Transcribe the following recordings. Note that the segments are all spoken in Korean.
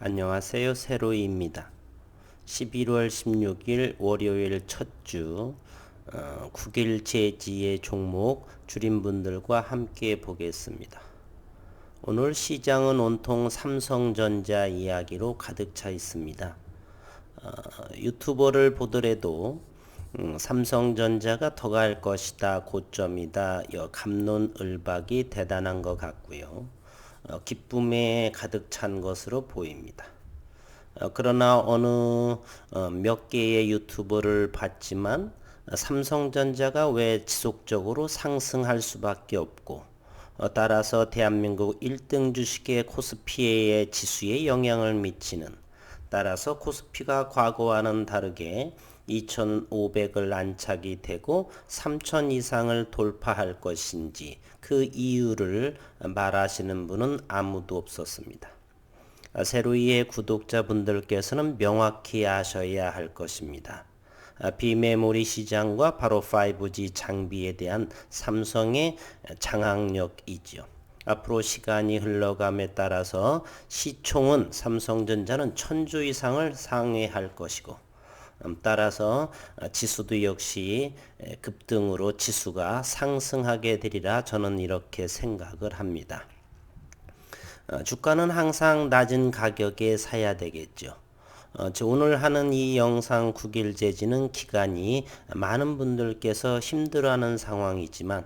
안녕하세요. 세로이입니다. 11월 16일 월요일 첫 주 국일 제지의 종목 줄임분들과 함께 보겠습니다. 오늘 시장은 온통 삼성전자 이야기로 가득 차 있습니다. 유튜버를 보더라도 삼성전자가 더 갈 것이다, 고점이다, 갑론을박이 대단한 것 같고요. 기쁨에 가득 찬 것으로 보입니다. 그러나 어느 몇 개의 유튜버를 봤지만 삼성전자가 왜 지속적으로 상승할 수밖에 없고 따라서 대한민국 1등 주식의 코스피의 지수에 영향을 미치는, 따라서 코스피가 과거와는 다르게 2500을 안착이 되고 3000 이상을 돌파할 것인지 그 이유를 말하시는 분은 아무도 없었습니다. 세로이의 구독자분들께서는 명확히 아셔야 할 것입니다. 비메모리 시장과 바로 5G 장비에 대한 삼성의 장악력이죠. 앞으로 시간이 흘러감에 따라서 시총은 삼성전자는 1000조 이상을 상회할 것이고, 따라서 지수도 역시 급등으로 지수가 상승하게 되리라 저는 이렇게 생각을 합니다. 주가는 항상 낮은 가격에 사야 되겠죠. 오늘 하는 이 영상 9일 제지는 기간이 많은 분들께서 힘들어하는 상황이지만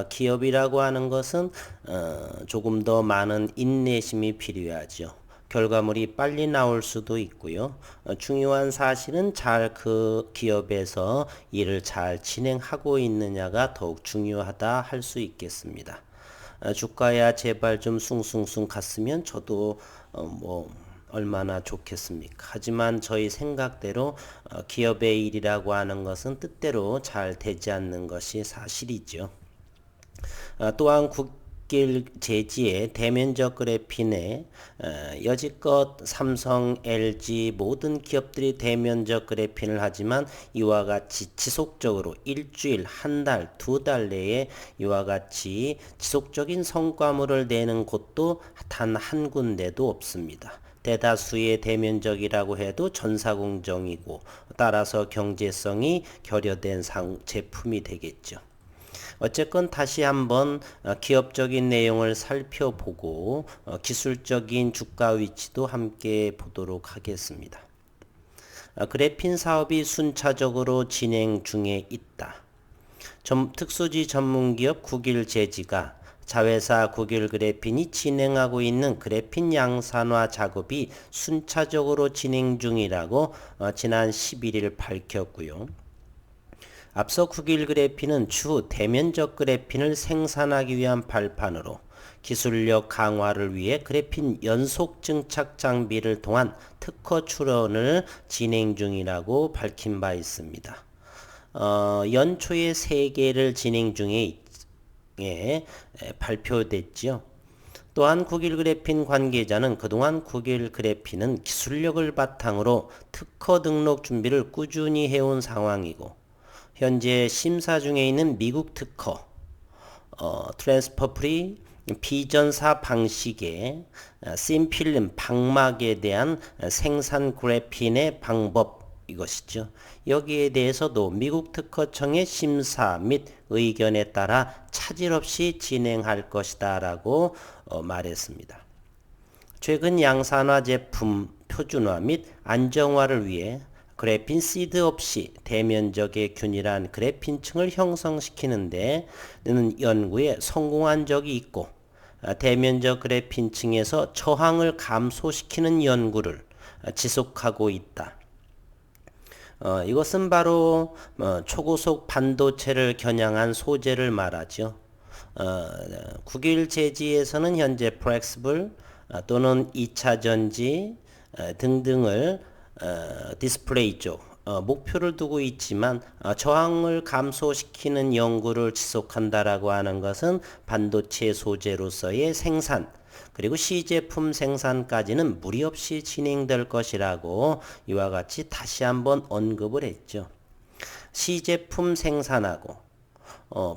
기업이라고 하는 것은 조금 더 많은 인내심이 필요하죠. 결과물이 빨리 나올 수도 있고요. 중요한 사실은 잘 그 기업에서 일을 잘 진행하고 있느냐가 더욱 중요하다 할 수 있겠습니다. 주가야 제발 좀 숭숭숭 갔으면 저도 얼마나 좋겠습니까? 하지만 저희 생각대로 기업의 일이라고 하는 것은 뜻대로 잘 되지 않는 것이 사실이죠. 또한 국길 제지의 대면적 그래핀에 여지껏 삼성, LG 모든 기업들이 대면적 그래핀을 하지만 이와 같이 지속적으로 일주일, 한 달, 두 달 내에 이와 같이 지속적인 성과물을 내는 곳도 단 한 군데도 없습니다. 대다수의 대면적이라고 해도 전사공정이고 따라서 경제성이 결여된 제품이 되겠죠. 어쨌건 다시 한번 기업적인 내용을 살펴보고 기술적인 주가 위치도 함께 보도록 하겠습니다. 그래핀 사업이 순차적으로 진행 중에 있다. 특수지 전문기업 국일제지가 자회사 국일그래핀이 진행하고 있는 그래핀 양산화 작업이 순차적으로 진행 중이라고 지난 11일 밝혔고요. 앞서 국일그래핀은 추후 대면적 그래핀을 생산하기 위한 발판으로 기술력 강화를 위해 그래핀 연속 증착 장비를 통한 특허 출원을 진행 중이라고 밝힌 바 있습니다. 연초에 3개를 진행 중에 발표됐죠. 또한 국일그래핀 관계자는 그동안 국일그래핀은 기술력을 바탕으로 특허 등록 준비를 꾸준히 해온 상황이고 현재 심사 중에 있는 미국 특허 트랜스퍼 프리 비전사 방식의 씬필름 방막에 대한 생산 그래핀의 방법, 이것이죠. 여기에 대해서도 미국 특허청의 심사 및 의견에 따라 차질 없이 진행할 것이다 라고 말했습니다. 최근 양산화 제품 표준화 및 안정화를 위해 그래핀 시드 없이 대면적의 균일한 그래핀층을 형성시키는 데는 연구에 성공한 적이 있고 대면적 그래핀층에서 저항을 감소시키는 연구를 지속하고 있다. 이것은 바로 초고속 반도체를 겨냥한 소재를 말하죠. 국일 제지에서는 현재 플렉스블 또는 2차 전지 등등을 디스플레이 쪽 목표를 두고 있지만 저항을 감소시키는 연구를 지속한다라고 하는 것은 반도체 소재로서의 생산 그리고 시제품 생산까지는 무리 없이 진행될 것이라고 이와 같이 다시 한번 언급을 했죠. 시제품 생산하고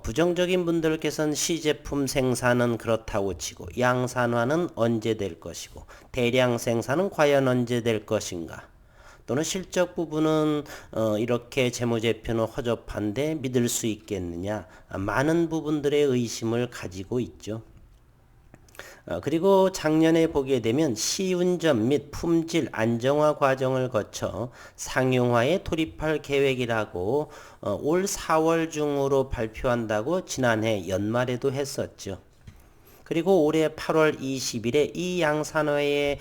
부정적인 분들께서는 시제품 생산은 그렇다고 치고 양산화는 언제 될 것이고 대량 생산은 과연 언제 될 것인가, 또는 실적 부분은 이렇게 재무제표는 허접한데 믿을 수 있겠느냐, 많은 부분들의 의심을 가지고 있죠. 그리고 작년에 보게 되면 시운전 및 품질 안정화 과정을 거쳐 상용화에 돌입할 계획이라고 올 4월 중으로 발표한다고 지난해 연말에도 했었죠. 그리고 올해 8월 20일에 이 양산화에는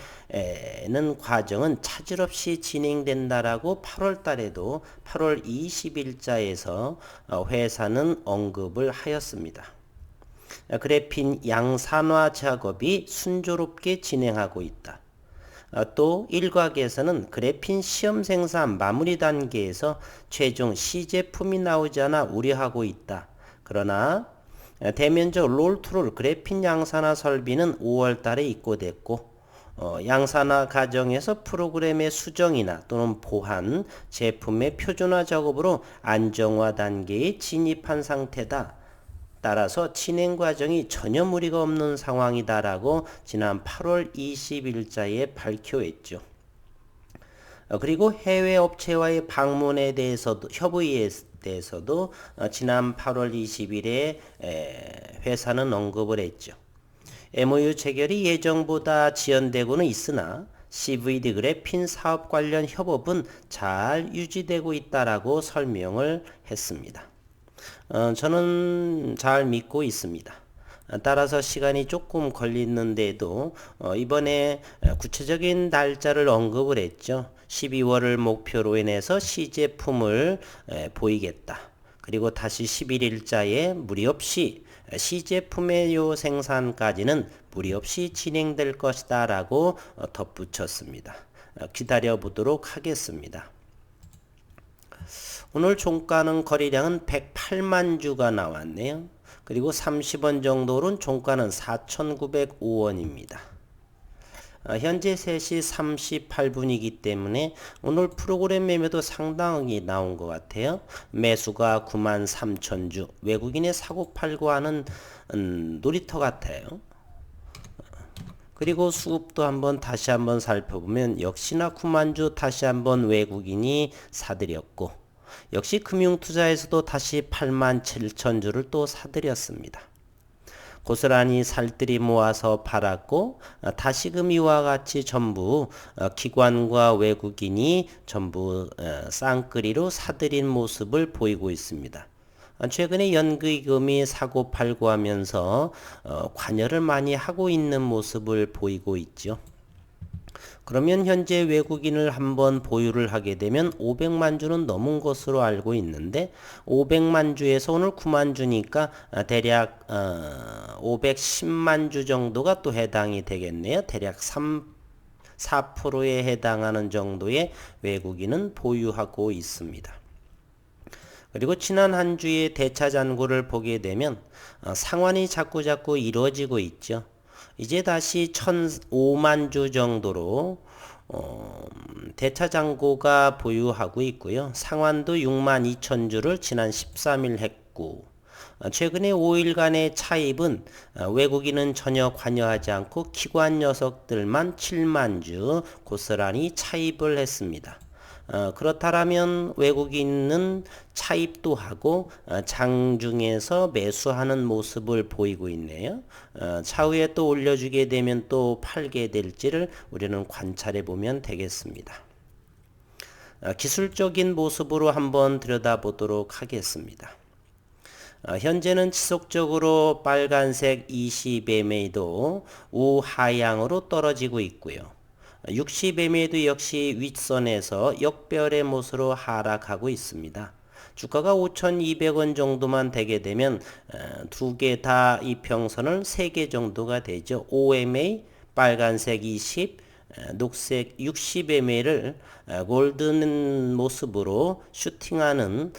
과정은 차질 없이 진행된다라고 8월 달에도 8월 20일자에서 회사는 언급을 하였습니다. 그래핀 양산화 작업이 순조롭게 진행하고 있다. 또 일각에서는 그래핀 시험 생산 마무리 단계에서 최종 시제품이 나오지 않아 우려하고 있다. 그러나 대면적 롤투롤 그래핀 양산화 설비는 5월 달에 입고됐고 양산화 과정에서 프로그램의 수정이나 또는 보완, 제품의 표준화 작업으로 안정화 단계에 진입한 상태다. 따라서 진행 과정이 전혀 무리가 없는 상황이다라고 지난 8월 20일자에 밝혀했죠. 그리고 해외 업체와의 방문에 대해서도 협의에 대해서도 지난 8월 20일에 회사는 언급을 했죠. MOU 체결이 예정보다 지연되고는 있으나 CVD 그래핀 사업 관련 협업은 잘 유지되고 있다라고 설명을 했습니다. 저는 잘 믿고 있습니다. 따라서 시간이 조금 걸리는데도 이번에 구체적인 날짜를 언급을 했죠. 12월을 목표로 인해서 시제품을 보이겠다. 그리고 다시 11일자에 무리 없이 시제품의 요 생산까지는 무리 없이 진행될 것이다 라고 덧붙였습니다. 기다려 보도록 하겠습니다. 오늘 종가는 거래량은 108만 주가 나왔네요. 그리고 30원 정도는 종가는 4,905원입니다. 현재 3시 38분이기 때문에 오늘 프로그램 매매도 상당히 나온 것 같아요. 매수가 93,000주, 외국인의 사고팔고 하는 놀이터 같아요. 그리고 수급도 다시 한번 살펴보면 역시나 9만 주 다시 한번 외국인이 사들였고, 역시 금융투자에서도 다시 8만 7천 주를 또 사들였습니다. 고스란히 살들이 모아서 팔았고 다시금 이와 같이 전부 기관과 외국인이 전부 쌍끌이로 사들인 모습을 보이고 있습니다. 최근에 연기금이 사고 팔고 하면서 관여를 많이 하고 있는 모습을 보이고 있죠. 그러면 현재 외국인을 한번 보유를 하게 되면 500만 주는 넘은 것으로 알고 있는데 500만 주에서 오늘 9만 주니까 대략 510만 주 정도가 또 해당이 되겠네요. 대략 4%에 해당하는 정도의 외국인은 보유하고 있습니다. 그리고 지난 한 주의 대차 잔고를 보게 되면 상환이 자꾸 이루어지고 있죠. 이제 다시 1,005만 주 정도로 대차 잔고가 보유하고 있고요. 상환도 6만 2천 주를 지난 13일 했고, 최근에 5일간의 차입은 외국인은 전혀 관여하지 않고 기관 녀석들만 7만 주 고스란히 차입을 했습니다. 그렇다면 외국인은 차입도 하고 장중에서 매수하는 모습을 보이고 있네요. 차후에 또 올려주게 되면 또 팔게 될지를 우리는 관찰해 보면 되겠습니다. 기술적인 모습으로 한번 들여다보도록 하겠습니다. 현재는 지속적으로 빨간색 20MA도 우하향으로 떨어지고 있고요. 60MA도 역시 윗선에서 역별의 모습으로 하락하고 있습니다. 주가가 5,200원 정도만 되게 되면 두 개 다 이평선을 3개 정도가 되죠. OMA, 빨간색 20, 녹색 60MA를 골든 모습으로 슈팅하는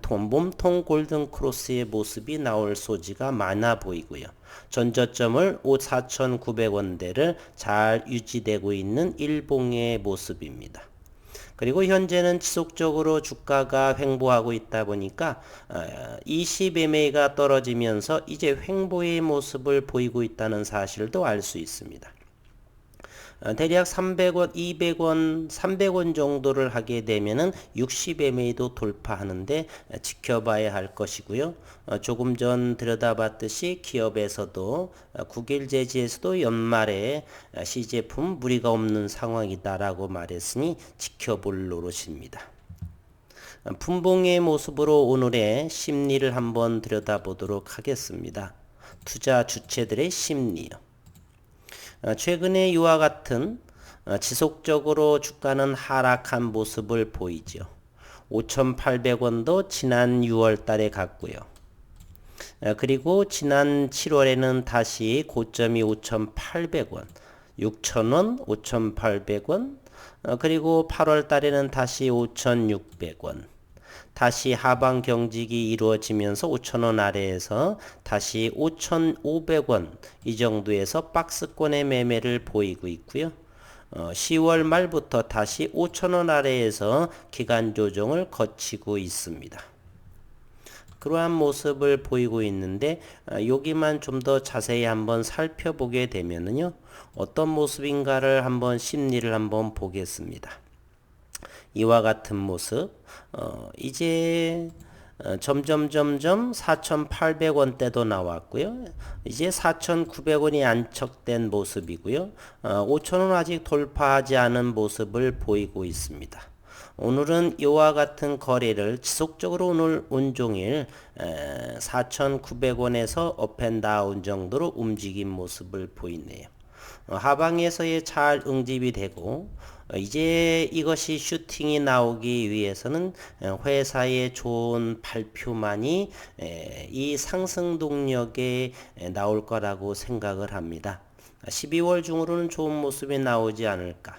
몸통 골든 크로스의 모습이 나올 소지가 많아 보이고요. 전저점을 4,900원대를 잘 유지되고 있는 일봉의 모습입니다. 그리고 현재는 지속적으로 주가가 횡보하고 있다 보니까 20MA가 떨어지면서 이제 횡보의 모습을 보이고 있다는 사실도 알 수 있습니다. 대략 300원, 200원, 300원 정도를 하게 되면은 60MA도 돌파하는데 지켜봐야 할 것이고요. 조금 전 들여다봤듯이 기업에서도 국일제지에서도 연말에 시제품 무리가 없는 상황이다라고 말했으니 지켜볼 노릇입니다. 분봉의 모습으로 오늘의 심리를 한번 들여다보도록 하겠습니다. 투자 주체들의 심리요. 최근에 이와 같은 지속적으로 주가는 하락한 모습을 보이죠. 5,800원도 지난 6월 달에 갔고요. 그리고 지난 7월에는 다시 고점이 5,800원, 6,000원, 5,800원, 그리고 8월 달에는 다시 5,600원. 다시 하방 경직이 이루어지면서 5,000원 아래에서 다시 5,500원 이 정도에서 박스권의 매매를 보이고 있고요. 10월 말부터 다시 5,000원 아래에서 기간 조정을 거치고 있습니다. 그러한 모습을 보이고 있는데 여기만 좀 더 자세히 한번 살펴보게 되면은요. 어떤 모습인가를 한번 심리를 한번 보겠습니다. 이와 같은 모습 이제 점점 4,800원대도 나왔고요. 이제 4,900원이 안착된 모습이고요. 5,000원 아직 돌파하지 않은 모습을 보이고 있습니다. 오늘은 이와 같은 거래를 지속적으로 오늘 온종일 4,900원에서 업앤다운 정도로 움직인 모습을 보이네요. 하방에서의 잘 응집이 되고 이제 이것이 슈팅이 나오기 위해서는 회사의 좋은 발표만이 이 상승 동력에 나올 거라고 생각을 합니다. 12월 중으로는 좋은 모습이 나오지 않을까.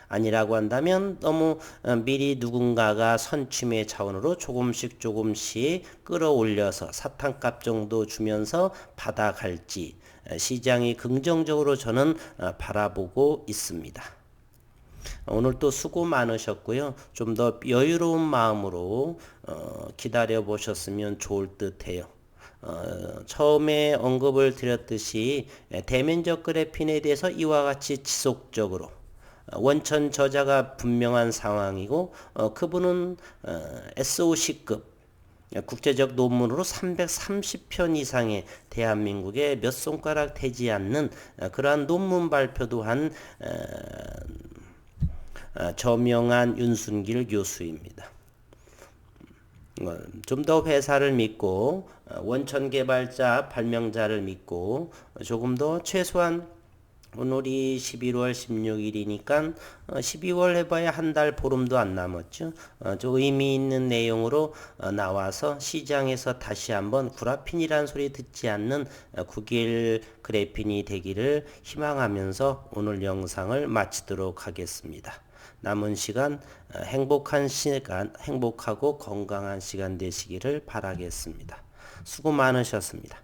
아니라고 한다면 너무 미리 누군가가 선취매 차원으로 조금씩 끌어올려서 사탕값 정도 주면서 받아갈지 시장이 긍정적으로 저는 바라보고 있습니다. 오늘 또 수고 많으셨고요. 좀 더 여유로운 마음으로 기다려 보셨으면 좋을 듯 해요. 처음에 언급을 드렸듯이 대면적 그래핀에 대해서 이와 같이 지속적으로 원천 저자가 분명한 상황이고 그분은 SOC급 국제적 논문으로 330편 이상의 대한민국에 몇 손가락 되지 않는 그러한 논문 발표도 한 저명한 윤순길 교수입니다. 좀 더 회사를 믿고 원천 개발자 발명자를 믿고 조금 더 최소한 오늘이 11월 16일이니까 12월 해봐야 한 달 보름도 안 남았죠. 좀 의미 있는 내용으로 나와서 시장에서 다시 한번 구라핀이란 소리 듣지 않는 9일 그래핀이 되기를 희망하면서 오늘 영상을 마치도록 하겠습니다. 남은 시간 행복한 시간, 행복하고 건강한 시간 되시기를 바라겠습니다. 수고 많으셨습니다.